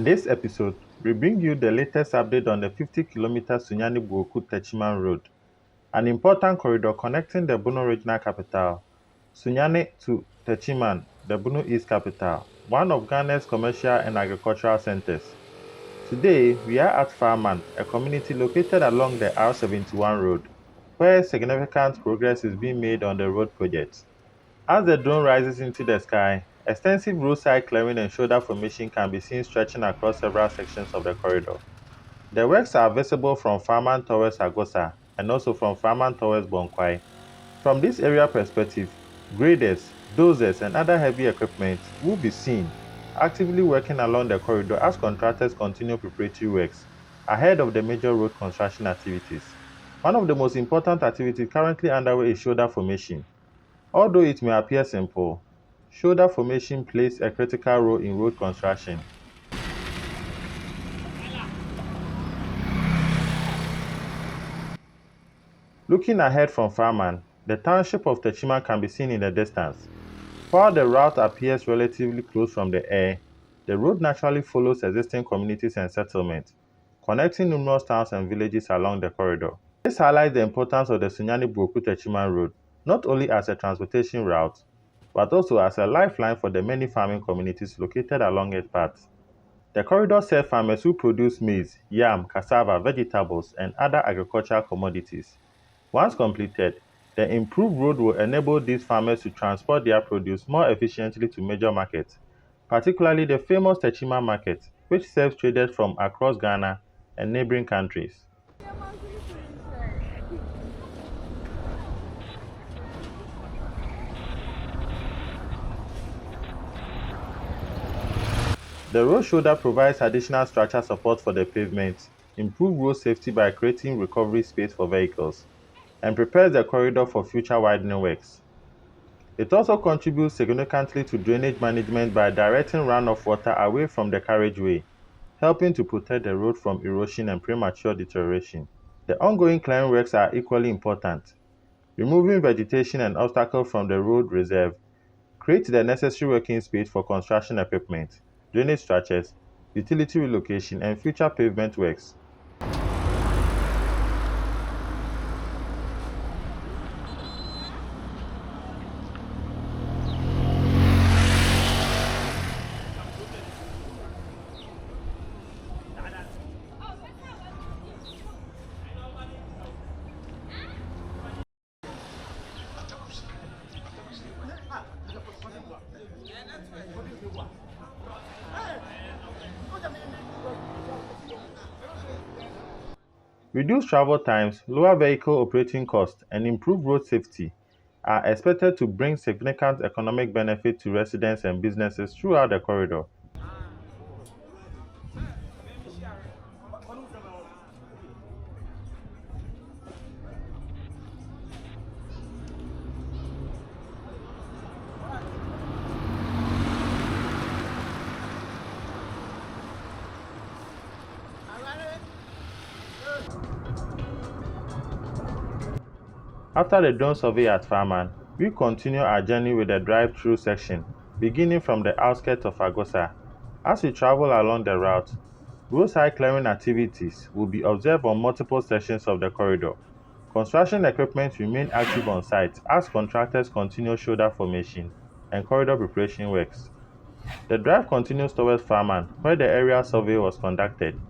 In this episode, we bring you the latest update on the 50-kilometer Sunyani Buoku Techiman Road, an important corridor connecting the Bono Regional Capital, Sunyani to Techiman, the Bono East Capital, one of Ghana's commercial and agricultural centers. Today, we are at Farman, a community located along the R71 Road, where significant progress is being made on the road project. As the drone rises into the sky, extensive roadside clearing and shoulder formation can be seen stretching across several sections of the corridor. The works are visible from Farman towards Agosa and also from Farman towards Bonkwae. From this aerial perspective, graders, dozers, and other heavy equipment will be seen actively working along the corridor as contractors continue preparatory works ahead of the major road construction activities. One of the most important activities currently underway is shoulder formation. Although it may appear simple, shoulder formation plays a critical role in road construction. Looking ahead from Farman, the township of Techiman can be seen in the distance. While the route appears relatively close from the air, the road naturally follows existing communities and settlements, connecting numerous towns and villages along the corridor. This highlights the importance of the Sunyani Buoku Techiman Road, not only as a transportation route, but also as a lifeline for the many farming communities located along its path. The corridor serves farmers who produce maize, yam, cassava, vegetables, and other agricultural commodities. Once completed, the improved road will enable these farmers to transport their produce more efficiently to major markets, particularly the famous Techiman market, which serves traders from across Ghana and neighboring countries. The road shoulder provides additional structural support for the pavement, improves road safety by creating recovery space for vehicles, and prepares the corridor for future widening works. It also contributes significantly to drainage management by directing runoff water away from the carriageway, helping to protect the road from erosion and premature deterioration. The ongoing clearing works are equally important. Removing vegetation and obstacles from the road reserve creates the necessary working space for construction equipment, drainage structures, utility relocation, and future pavement works. Reduced travel times, lower vehicle operating costs, and improved road safety are expected to bring significant economic benefit to residents and businesses throughout the corridor. After the drone survey at Farman, we continue our journey with the drive-through section, beginning from the outskirts of Agosa. As we travel along the route, roadside clearing activities will be observed on multiple sections of the corridor. Construction equipment remain active on site as contractors continue shoulder formation and corridor preparation works. The drive continues towards Farman, where the area survey was conducted.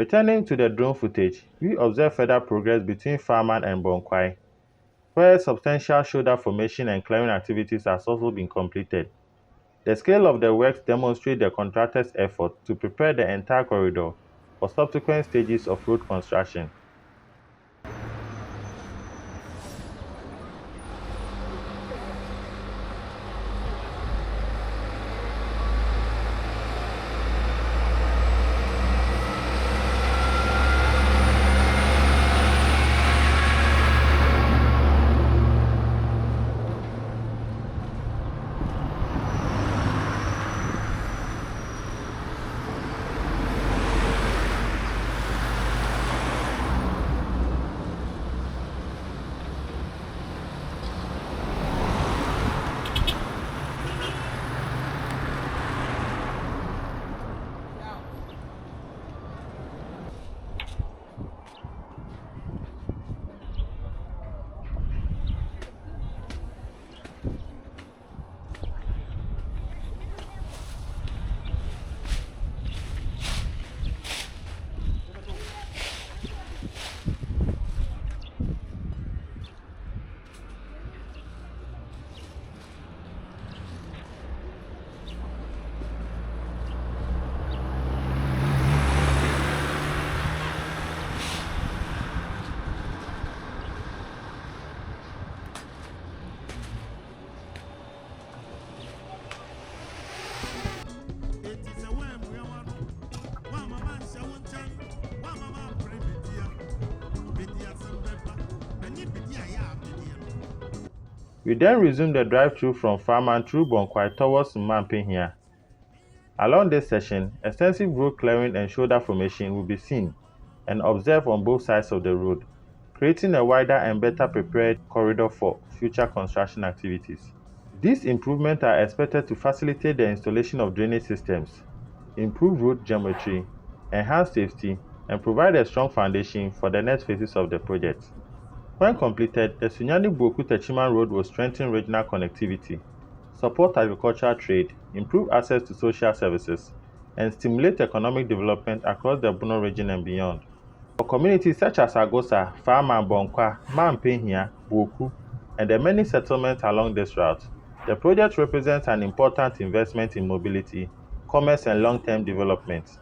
Returning to the drone footage, we observe further progress between Farman and Bonkwae, where substantial shoulder formation and clearing activities has also been completed. The scale of the works demonstrates the contractor's effort to prepare the entire corridor for subsequent stages of road construction. We then resume the drive-through from Farman through Bonkwae towards Mampehia. Along this section, extensive road clearing and shoulder formation will be seen and observed on both sides of the road, creating a wider and better prepared corridor for future construction activities. These improvements are expected to facilitate the installation of drainage systems, improve road geometry, enhance safety, and provide a strong foundation for the next phases of the project. When completed, the Sunyani Buoku Techiman Road will strengthen regional connectivity, support agricultural trade, improve access to social services, and stimulate economic development across the Bono region and beyond. For communities such as Agosa, Farman, Bonkwae, Buoku, and the many settlements along this route, the project represents an important investment in mobility, commerce, and long-term development.